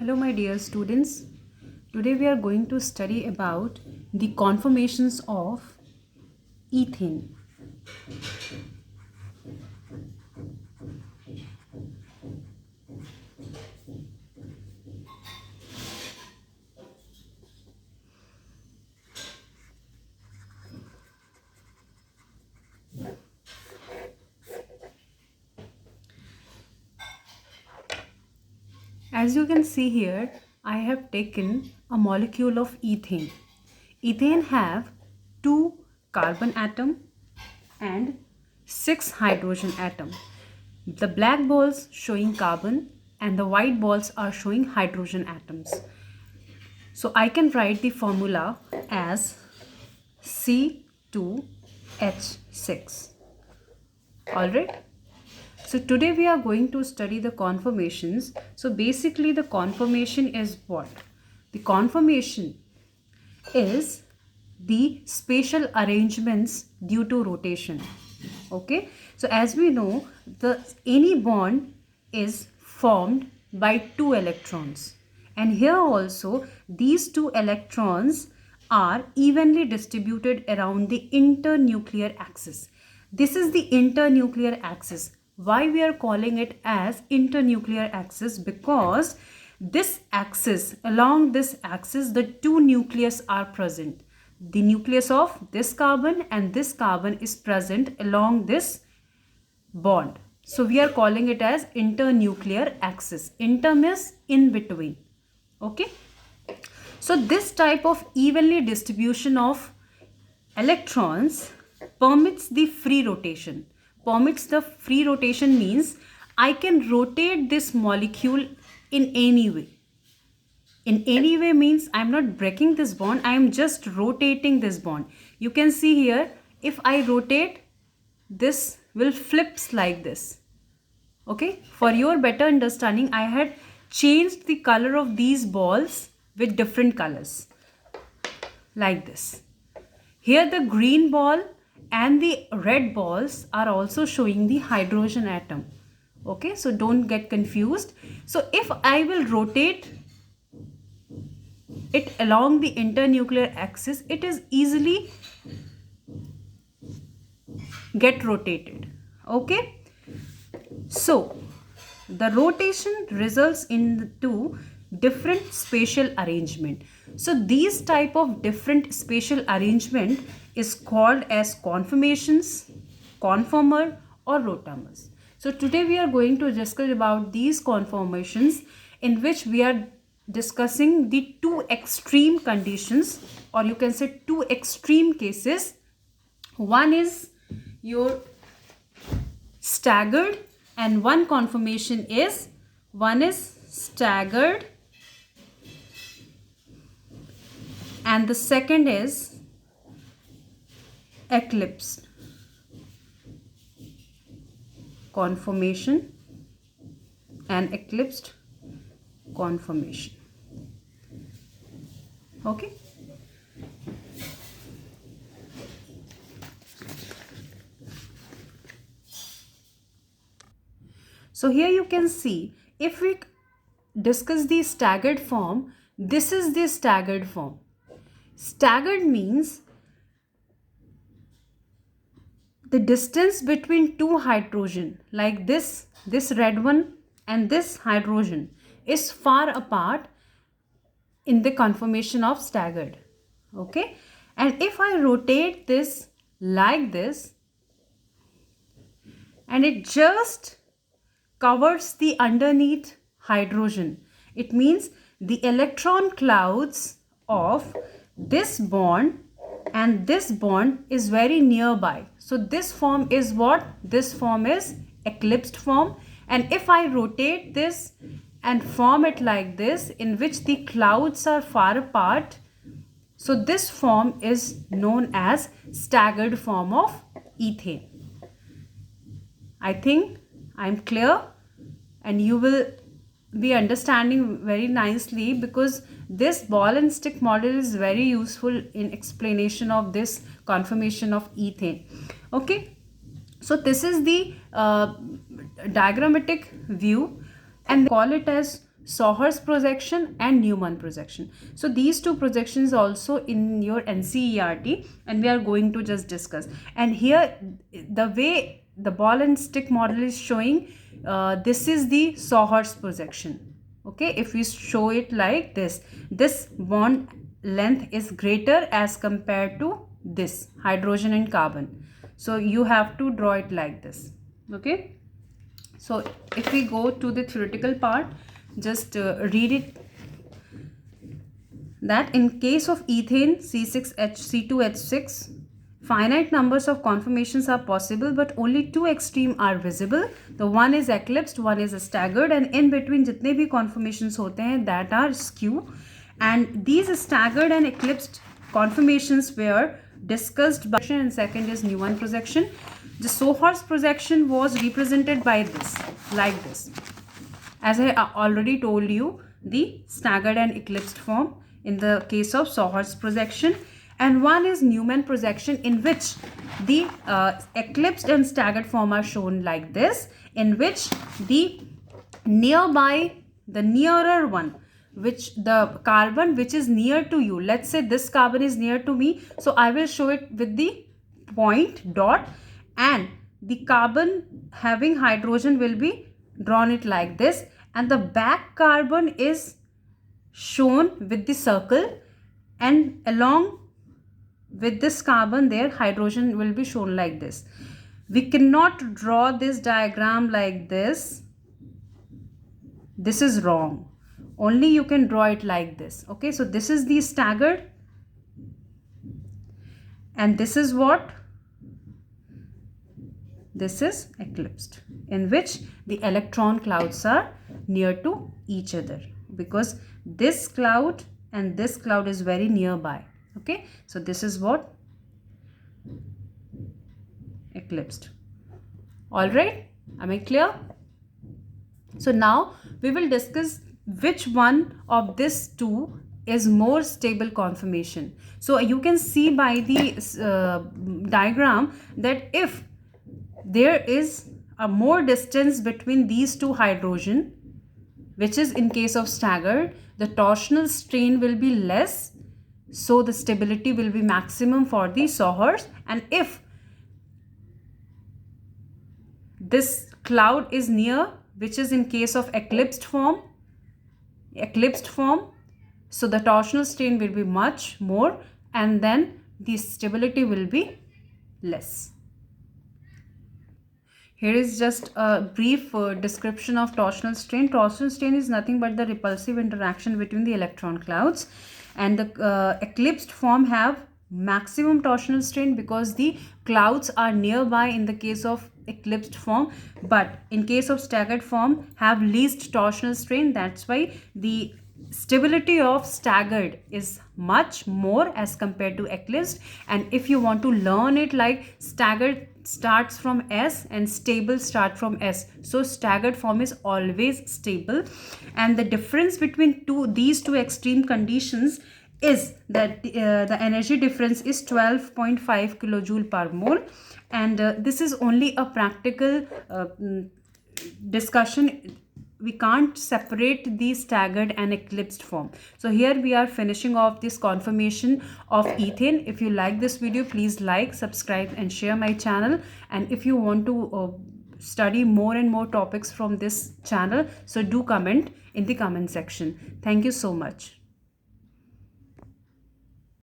Hello my dear students. Today we are going to study about the conformations of ethane. As you can see here, I have taken a molecule of ethane. Ethane have 2 carbon atom and 6 hydrogen atom. The black balls showing carbon and the white balls are showing hydrogen atoms. So I can write the formula as C2H6. Alright. So today we are going to study the conformations. So basically the conformation is what? The conformation is the spatial arrangements due to rotation. Okay. So as we know, any bond is formed by 2 electrons. And here also these 2 electrons are evenly distributed around the internuclear axis. This is the internuclear axis. Why we are calling it as internuclear axis? Because this axis, along this axis, the 2 nucleus are present. The nucleus of this carbon and this carbon is present along this bond. So we are calling it as internuclear axis. Inter means in between. Okay. So this type of evenly distribution of electrons permits the free rotation. Permits the free rotation means I can rotate this molecule in any way. In any way means I am not breaking this bond, I am just rotating this bond. You can see here, if I rotate, this will flips like this. Okay, for your better understanding, I had changed the color of these balls with different colors like this. Here the green ball and the red balls are also showing the hydrogen atom. Okay, so don't get confused. So if I will rotate it along the internuclear axis, it is easily get rotated. Okay, so the rotation results into different spatial arrangement. So these type of different spatial arrangement is called as conformations, conformer or rotamers. So today we are going to discuss about these conformations, in which we are discussing the 2 extreme conditions, or you can say 2 extreme cases. One is your staggered and one conformation is, one is staggered and the second is eclipsed conformation and eclipsed conformation. Okay. So here you can see, if we discuss the staggered form, this is the staggered form. Staggered means the distance between 2 hydrogen, like this red one and this hydrogen, is far apart in the conformation of staggered. Okay, and if I rotate this like this, and it just covers the underneath hydrogen, it means the electron clouds of this bond and this bond is very nearby. So this form is what? This form is eclipsed form. And if I rotate this and form it like this, in which the clouds are far apart, so this form is known as staggered form of ethane. I think I'm clear and you will be understanding very nicely, because this ball and stick model is very useful in explanation of this conformation of ethane. Okay, so this is the diagrammatic view and they call it as Sauer's projection and Newman projection. So these two projections also in your NCERT, and we are going to just discuss. And here the way the ball and stick model is showing, this is the Sauer's projection. Okay, if we show it like this bond length is greater as compared to this hydrogen and carbon. So you have to draw it like this. Okay, so if we go to the theoretical part, just read it, that in case of ethane C2H6, finite numbers of conformations are possible, but only two extremes are visible. The one is eclipsed, one is staggered, and in between jitne bhi conformations hote hain, that are skew. And these staggered and eclipsed conformations were discussed by, and second is Newman projection. The Sauer's projection was represented by this, like this. As I already told you, the staggered and eclipsed form in the case of Sauer's projection, and one is Newman projection, in which the eclipsed and staggered form are shown like this, in which the nearer one, which the carbon which is near to you, let's say this carbon is near to me, so I will show it with the point dot, and the carbon having hydrogen will be drawn it like this, and the back carbon is shown with the circle, and along with this carbon there hydrogen will be shown like this. We cannot draw this diagram like this. This is wrong. Only you can draw it like this. Okay, so this is the staggered, and this is what? This is eclipsed, in which the electron clouds are near to each other, because this cloud and this cloud is very nearby. Okay, so this is what? Eclipsed. All right, am I clear? So now we will discuss which one of these two is more stable conformation. So you can see by the diagram that if there is a more distance between these two hydrogen, which is in case of staggered, the torsional strain will be less, so the stability will be maximum for the Sauer's. And if this cloud is near, which is in case of eclipsed form, so the torsional strain will be much more, and then the stability will be less. Here is just a brief description of torsional strain. Torsional strain is nothing but the repulsive interaction between the electron clouds, and the eclipsed form have maximum torsional strain because the clouds are nearby in the case of eclipsed form, but in case of staggered form have least torsional strain. That's why the stability of staggered is much more as compared to eclipsed. And if you want to learn it, like staggered starts from S and stable start from S, so staggered form is always stable. And the difference between these two extreme conditions is that the energy difference is 12.5 kilojoule per mole, and this is only a practical discussion. We can't separate the staggered and eclipsed form. So here we are finishing off this conformation of ethane. If you like this video, please like, subscribe and share my channel. And if you want to study more and more topics from this channel, so do comment in the comment section. Thank you so much.